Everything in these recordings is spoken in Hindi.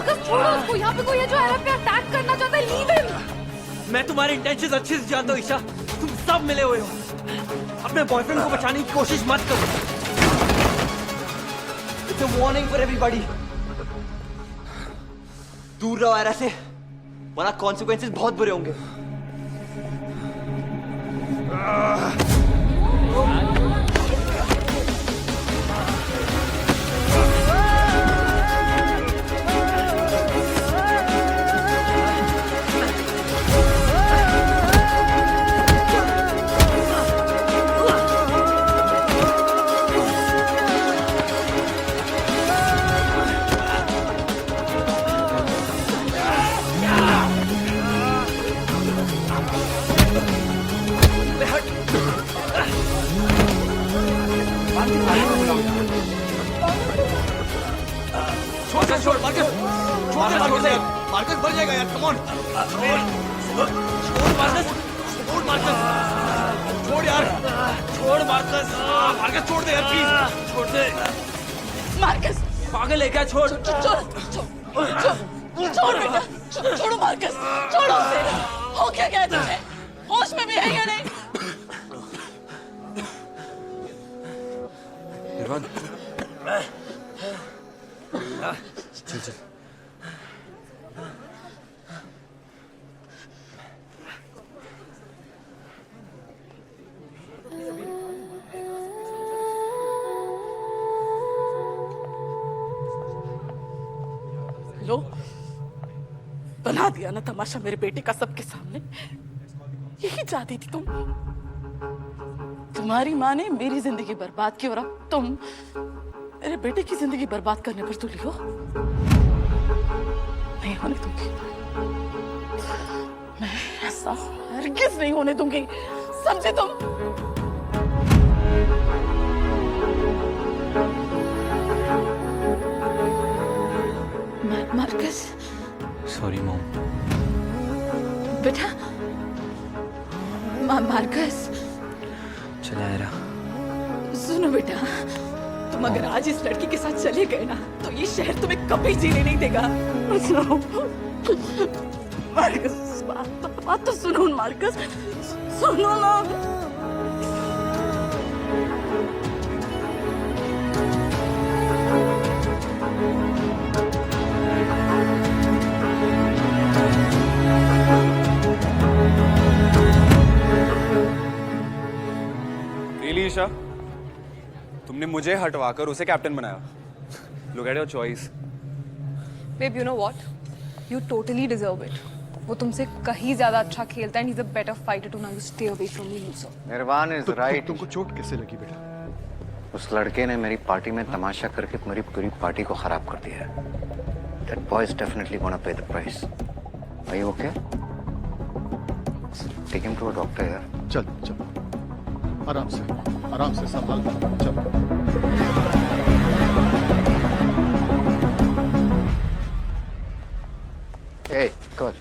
मार्कस छोड़ो उसको, यहाँ पे कोई है जो एरब पे अटैक करना चाहता है, लीव हिम। मैं तुम्हारे इंटेंशंस अच्छे से जानता हूँ ईशा, तुम सब मिले हुए हो। अपने बॉयफ्रेंड को बचाने की कोशिश मत करो। It's a warning for everybody. दूर रहो एरा से, वरना कॉन्सिक्वेंसेस बहुत बुरे होंगे। छोड़ मार्कस, छोड़ दे मार्कस बढ़ जाएगा यार, कम ऑन। छोड़ मार्कस, छोड़ मार्कस, छोड़ यार, छोड़ मार्कस, मार्कस छोड़ दे यार प्लीज, छोड़ दे। मार्कस पागल है क्या? छोड़ छोड़ बेटा, छोड़ो मार्कस, छोड़ो उसे। हो क्या गया तुझे? होश में भी है या नहीं? निर्वाण, चल चल। लो, बना दिया ना तमाशा मेरे बेटे का सबके सामने। यही चाहती थी तुम। तुम्हारी माँ ने मेरी जिंदगी बर्बाद की और अब तुम मेरे बेटे की जिंदगी बर्बाद करने पर तुली हो। नहीं होने दूंगी मैं, ऐसा हरगिज़ नहीं होने दूंगी, समझे तुम? Marcus, sorry mom. बेटा, मार्कस, चला एरा। सुनो बेटा, तुम अगर आज इस लड़की के साथ चले गए ना तो ये शहर तुम्हें कभी जीने नहीं देगा। सुनो मार्कस, बात तो सुनो मार्कस, सुनो ना। ईशा, तुमने मुझे हटवाकर उसे कैप्टन बनाया। Look at your choice. Babe, you know what? You totally deserve it. वो तुमसे कहीं ज्यादा अच्छा खेलता है and he's a better fighter too. Now you stay away from me, loser. निर्वाण is right. तुमको चोट कैसे लगी बेटा? उस लड़के ने मेरी पार्टी में तमाशा करके मेरी पूरी पार्टी को खराब कर दिया है। That boy is definitely gonna pay the price. Are you okay? Take him to a doctor यार। चल चल, आराम से संभाल, चल। ए, कल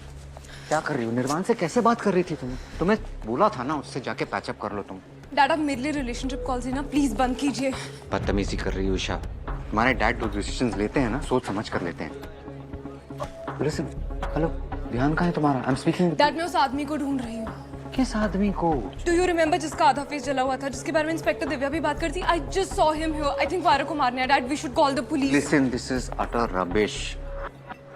क्या कर रही हो? निर्वाण से कैसे बात कर रही थी तुम? तुम्हें बोला था ना उससे जाके पैचअप कर लो तुम। डैड, आप मेरे लिए रिलेशनशिप कॉल्स ही ना प्लीज बंद कीजिए। बदतमीजी कर रही हो ईशा। तुम्हारे डैड जो डिसीजंस लेते हैं ना सोच समझ कर लेते हैं। लिसन, हेलो, ध्यान कहाँ है तुम्हारा? I am speaking. डैड, मैं उस आदमी को ढूंढ रही हूँ। किस आदमी को? Do you remember जिसका आधा फेस जला हुआ था, जिसके बारे में इंस्पेक्टर दिव्या भी बात करती? I just saw him here. I think वारा को मारने है। Dad, we should call the police. Listen, this is utter rubbish.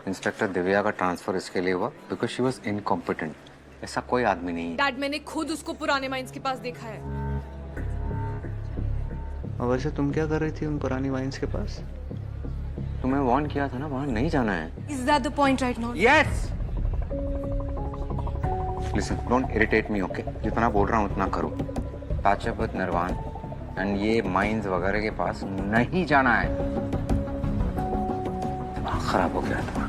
Inspector Divya का ट्रांसफर इसके लिए हुआ because she was incompetent. ऐसा कोई आदमी नहीं है। डैड, मैंने खुद उसको पुराने माइंस के पास देखा है। और वैसे तुम क्या कर रही थी उन पुरानी माइंस के पास? तुम्हें वार्न किया था ना, वहां नहीं जाना है। Is that the point right now? Yes. Listen, don't irritate me, okay? जितना बोल रहा हूँ उतना करो। Patch up with निर्वाण and ये माइंस वगैरह के पास नहीं जाना है। दिमाग खराब हो गया तुम्हारा।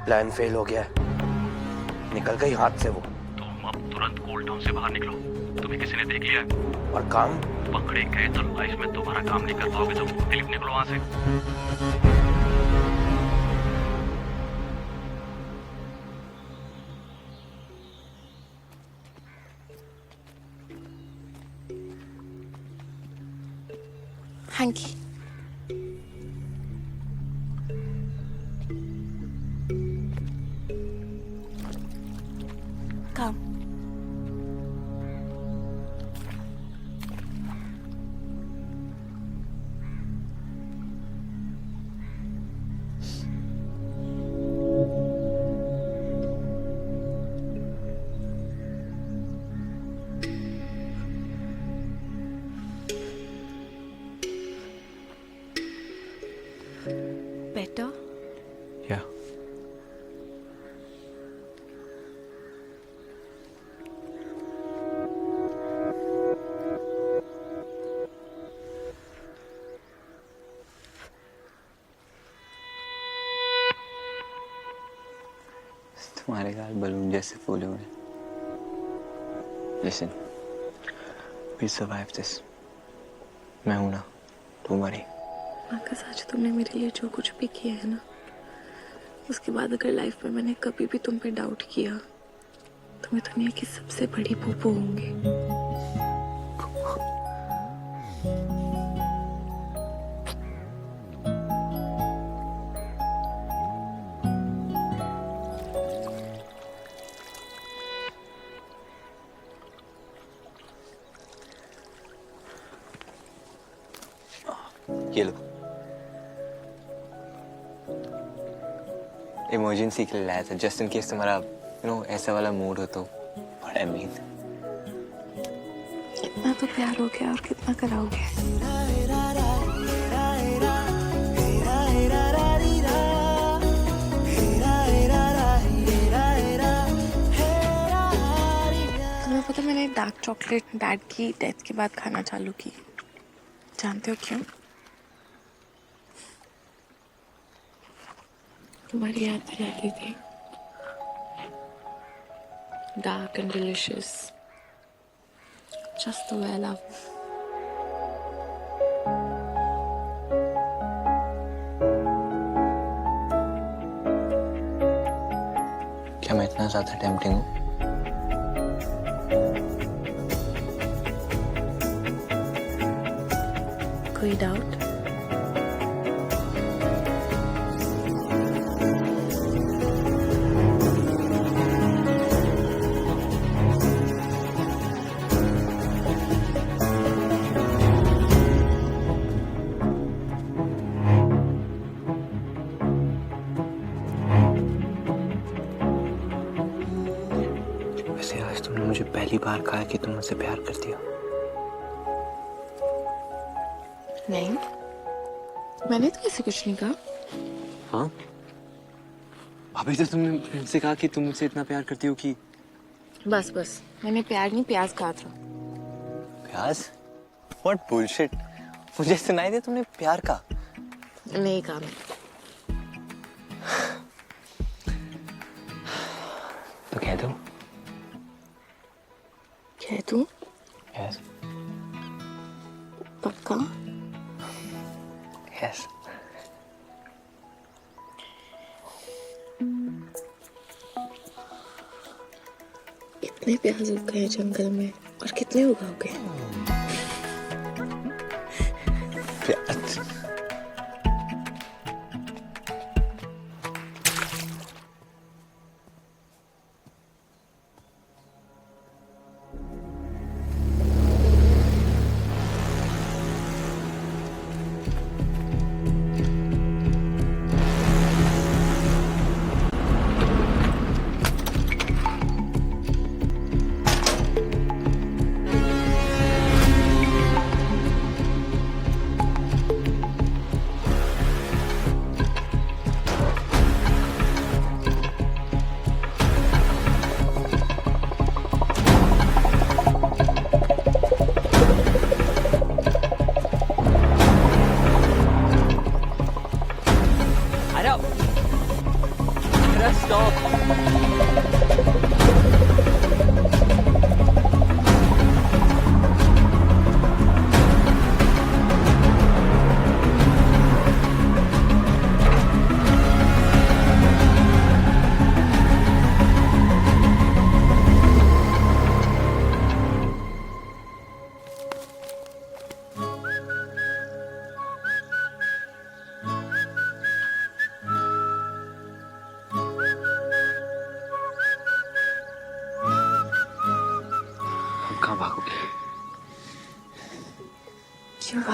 प्लान फेल हो गया, निकल गई हाथ से वो। तुम अब तुरंत कोल्ड टाउन से बाहर निकलो, तुम्हें किसी ने देख लिया है। और काम पकड़े गए तो लाइफ में दोबारा काम नहीं कर पाओगे, तो दिलीप निकलो वहां से। हैंकी। काम। बेटा या तुम्हारे गाल बलून जैसे फूले हुए। Listen, we survive this. मैं हूं ना, तुम मरी। मार्कस, आज तुमने मेरे लिए जो कुछ भी किया है ना, उसके बाद अगर लाइफ में मैंने कभी भी तुम पे डाउट किया तो मैं दुनिया की सबसे बड़ी पोपो होंगी। ये लो, इमरजेंसी के लिए लाया था, जस्ट इन केस तुम्हारा ऐसा वाला मूड हो तो। What I mean. कितना तो प्यार हो गया और कितना कराओगे। तुम्हें पता, मैंने डार्क चॉकलेट डैड की डेथ के बाद खाना चालू की। जानते हो क्यों? तुम्हारी याद भी आती थी। Dark and delicious, just the way I love. क्या मैं इतना ज्यादा टेम्पटिंग हूँ? कोई डाउट? वैसे आज तुमने मुझे पहली बार कहा कि तुम मुझसे प्यार करती हो। नहीं, मैंने तो ऐसे कुछ नहीं कहा। हाँ, अभी तो तुमने मुझसे कहा कि तुम मुझसे इतना प्यार करती हो कि। बस बस, मैंने प्यार नहीं प्याज कहा था। प्याज? What bullshit? मुझे सुनाई दे तुमने प्यार का। नहीं कहा मैंने। तो कह दो। कह दूं? Yes. पक्का? Yes. कितने प्याज उग गए जंगल में और कितने उगाओगे? प्याज?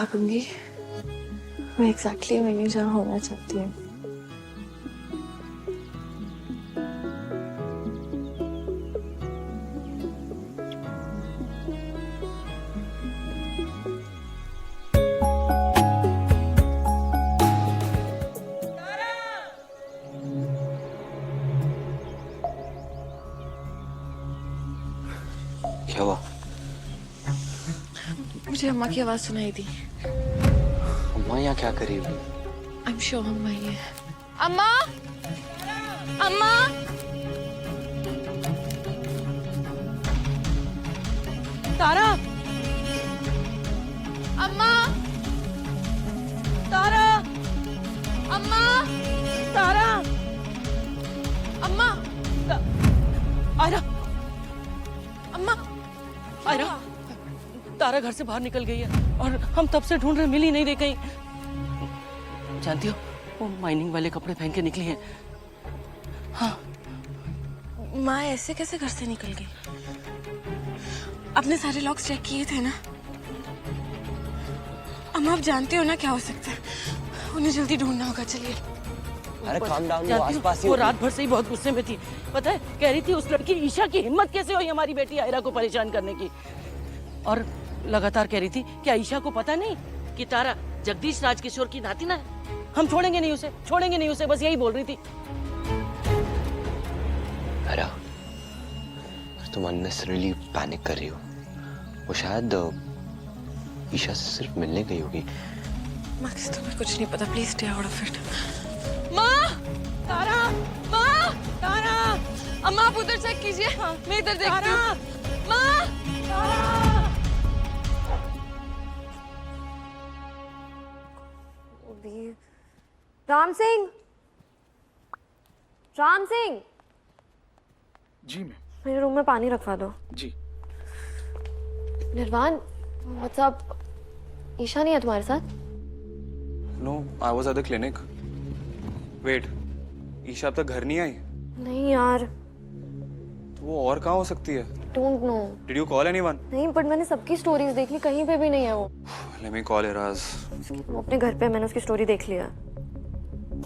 भागूंगी मैं एग्जैक्टली वहीं जहाँ होना चाहती हूँ। क्या हुआ? मुझे अम्मा की आवाज सुनाई दी। अम्मा यहाँ क्या कर रही है? आई एम श्योर अम्मा ही है। अम्मा, अम्मा, तारा, अम्मा, तारा, अम्मा, तारा, अम्मा, आयरा, अम्मा। आयरा, तारा घर से बाहर निकल गई है और हम तब से ढूंढ रहे, मिल ही नहीं रही कहीं। जानती हो, वो माइनिंग वाले कपड़े पहन के निकली है। हाँ, माँ ऐसे कैसे घर से निकल गई? आपने सारे लॉक्स चेक किए थे ना? अम्मा आप जानते हो ना क्या हो सकता है, उन्हें जल्दी ढूंढना होगा। चलिए। अरे काम डाउन, वो जानती हो, आसपास ही वो होगी। रात भर से ही बहुत गुस्से में थी। पता है, कह रही थी उस लड़की ईशा की हिम्मत कैसे हुई हमारी बेटी आयरा को परेशान करने की। और लगातार कह रही थी कि ईशा को पता नहीं कि तारा जगदीश राजकिशोर की नाती ना है। हम छोड़ेंगे नहीं उसे, छोड़ेंगे नहीं उसे, बस यही बोल रही थी। अरे तुम अननेसेसरीली पैनिक कर रही हो। वो शायद ईशा से सिर्फ मिलने गई होगी। मैक्स तुम्हें कुछ नहीं पता, please stay out of it. माँ, तारा, माँ, तारा, अम्मा आप उधर चेक कीजिए, मैं इधर देखती हूँ। माँ, राम सिंह, राम सिंह, जी मैम। मेरे रूम में पानी रखवा दो। जी। निर्वाण, मतलब ईशा नहीं है तुम्हारे साथ? No, I was at the clinic. Wait, Isha अब तक घर नहीं आई? नहीं यार। तो वो और कहाँ हो सकती है? Don't know. Did you call anyone? नहीं, बट मैंने सबकी स्टोरीज देख ली, कहीं पे भी नहीं है वो। Let me call Iraz. वो अपने घर पे, मैंने उसकी स्टोरी देख लिया।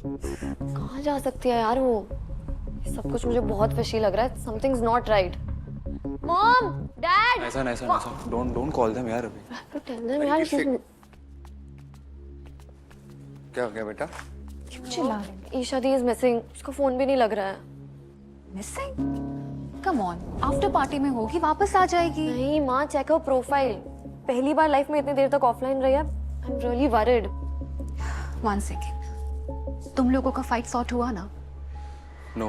कहाँ जा सकती है यार वो? ये सब कुछ मुझे बहुत फिशी लग रहा है। Something's not right. Mom, Dad. ऐसा. Don't call them यार अभी. तो tell them यार। क्या हो गया बेटा? क्यों चिल्ला रहे हैं? ईशा दी इज मिसिंग। उसका फोन भी नहीं लग रहा है। Missing? Come on, after party में होगी, वापस आ जाएगी। नहीं माँ, चेक हर प्रोफाइल। पहली बार लाइफ में इतनी देर तक ऑफलाइन रही है। I am really worried. One second, तुम लोगों का फाइट सॉर्ट हुआ ना? No,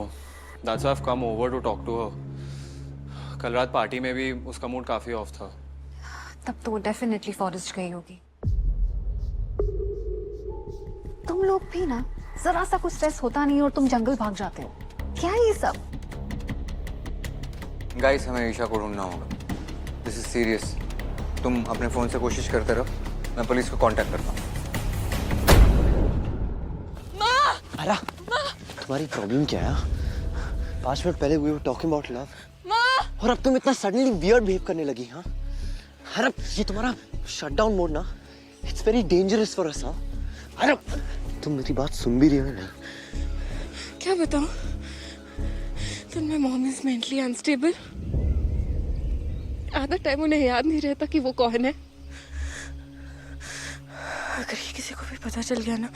that's why I've come over to talk to her. कल रात पार्टी में भी उसका मूड काफी ऑफ था। तब तो वो डेफिनेटली फॉरेस्ट गई होगी। तुम लोग भी ना, जरा सा कुछ स्ट्रेस होता नहीं और तुम जंगल भाग जाते हो। क्या ये सब? गाइस, हमें ईशा को ढूंढना होगा। This is serious. तुम अपने फोन से कोशिश करते रहो, मैं पुलिस को कांटेक्ट करता हूँ। अरे तुम्हारी प्रॉब्लम क्या है? 5 मिनट पहले we were talking about love, और अब तुम इतना सडनली वियर्ड बिहेव करने लगी। हाँ, अरे ये तुम्हारा शटडाउन मोड ना, it's very dangerous for us. अरे तुम मेरी बात सुन भी रही हो ना? क्या बताऊं? तो my mom is mentally unstable. आधा टाइम उन्हें याद नहीं रहता कि वो कौन है। अगर ये किसी को भी पता चल गया ना,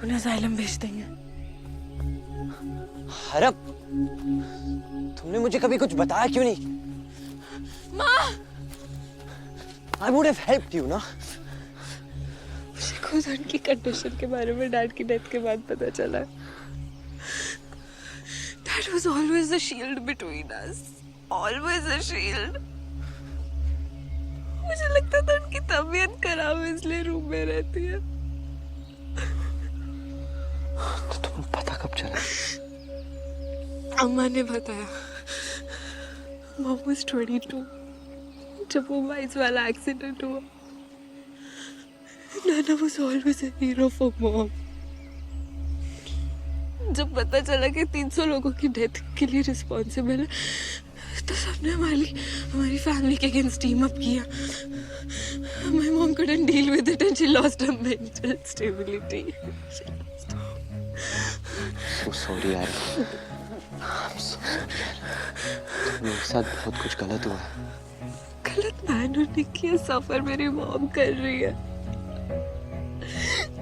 उन्हें असाइलम भेज देंगे। अरे तुमने मुझे कभी कुछ बताया क्यों नहीं? माँ! I would have helped you ना। मुझे खुद उनकी कंडीशन के बारे में डैड की डेथ के बाद पता चला। That was always the shield between us. Always a shield. मुझे लगता था उनकी तबीयत खराब है इसलिए रूम में रहती है। तो तुम्हें पता कब चला? अम्मा ने बताया। Mom was 22 जब वो बाइस वाला एक्सीडेंट हुआ। Nana was always a hero for Mom. जब पता चला कि 300 लोगों की डेथ के लिए रिस्पॉन्सिबल है तो सबने हमारी फैमिली के अगेंस्ट टीम अप किया. My mom couldn't deal with it and she lost her mental stability. So sorry यार. I'm so sorry यार. मेरे साथ बहुत कुछ गलत हुआ है. गलत मैंने नहीं किया, सफर मेरी मॉम कर रही है.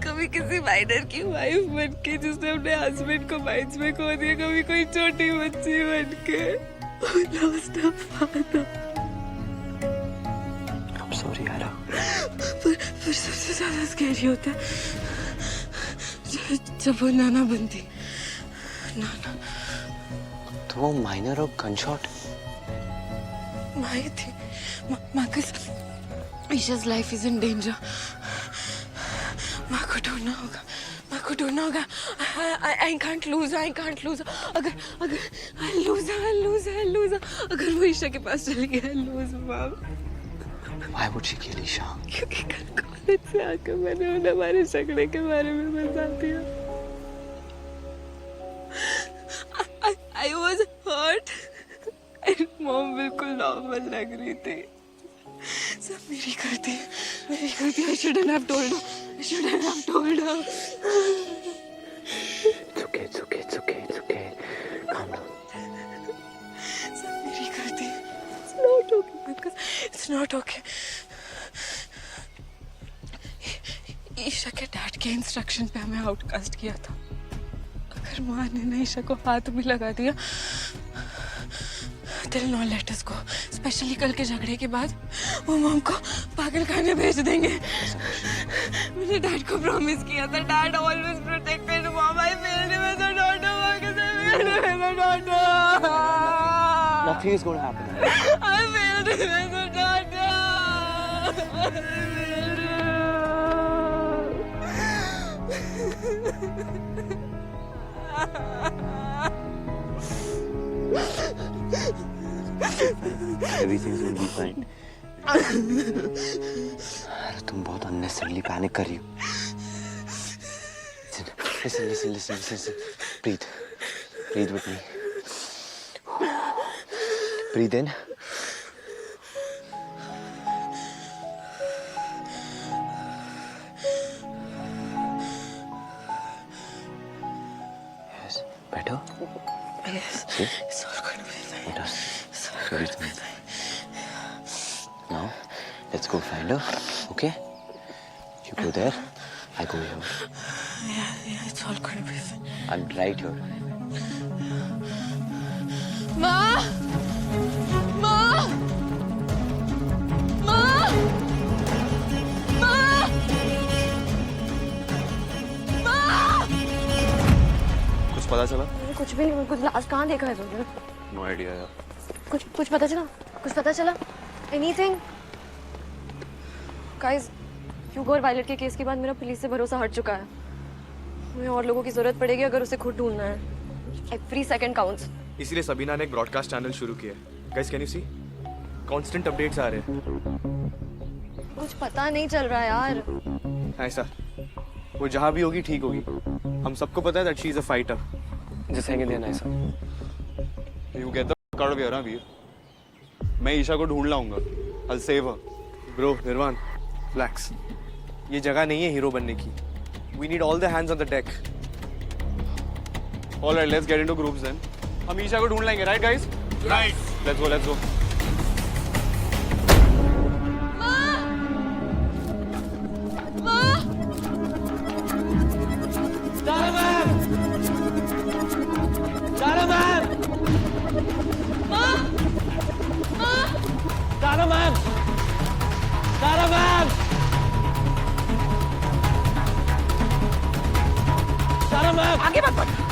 कभी किसी माइनर की वाइफ बन के जिसने अपने हस्बैंड को माइंस में खो दिया, कभी कोई छोटी बच्ची बन के lost her father. I'm sorry यार. पर सबसे ज्यादा स्कैरी होता है जब वो नाना बनती. नाना तो वो माइनर और गनशॉट माई थी. मार्कस, ईशा's life is in danger. माँ को ढूंढना होगा, माँ को ढूंढना होगा. I can't lose her. अगर I'll lose her. अगर वो ईशा के पास चली गई, I'll lose mom. Why would she kill Isha? क्योंकि कल कॉलेज से आकर मैंने उन्हें हमारे झगड़े के बारे में बता दिया. I was hurt. मॉम बिल्कुल नॉर्मल लग रही थी. सब मेरी गलती. I shouldn't have told her. It's okay. Calm down. सब मेरी गलती. It's not okay, Marcus. It's not okay. Isha के डैड के इंस्ट्रक्शन पे हमें आउटकास्ट किया था. अगर माँ ने ईशा को हाथ भी लगा दिया, they'll not let us go. Specially कल के झगड़े के बाद वो मॉम को पागल खाने भेज देंगे. मैंने डैड को प्रॉमिस किया था. Dad always protected mom. I failed him as a daughter. Marcus, I failed him as a daughter. Nothing is going to happen. I failed him as a daughter. Everything's going to be fine. तुम बहुत unnecessarily panic कर रही हो. Listen. Breathe with me. Breathe in. Yes. Better? Yes. See? It's all going to be fine. Better. It's all going to be fine. Now, let's go find her. Okay? You go there. I go here. Yeah, it's all going to be fine. I'm right here. माँ! कुछ पता चला? कुछ भी नहीं. कुछ लास्ट कहाँ देखा है तुमने? नो आइडिया यार. कुछ पता चला? एनीथिंग? गाइस, ह्यूगो और वायलेट के केस के बाद मेरा पुलिस से भरोसा हट चुका है. मुझे और लोगों की जरूरत पड़ेगी अगर उसे खुद ढूंढना है. Every second counts. इसीलिए सबीना ने एक ब्रॉडकास्ट चैनल शुरू किया. Guys, can you see? Constant updates आ रहे हैं. कुछ पता नहीं चल रहा यार. ऐसा वो जहाँ भी होगी ठीक होगी. हम सबको पता है that she is a fighter. Just hang in there, nice. You get the fuck out of here, हाँ वीर. मैं ईशा को ढूंढ लाऊंगा. I'll save her. ब्रो निर्वाण, रिलैक्स. ये जगह नहीं है हीरो बनने की. We need all the hands on the deck. All right, let's get into groups then. हम ईशा को ढूंढ लेंगे, right guys? Right. Let's go. आगे मत बढ़.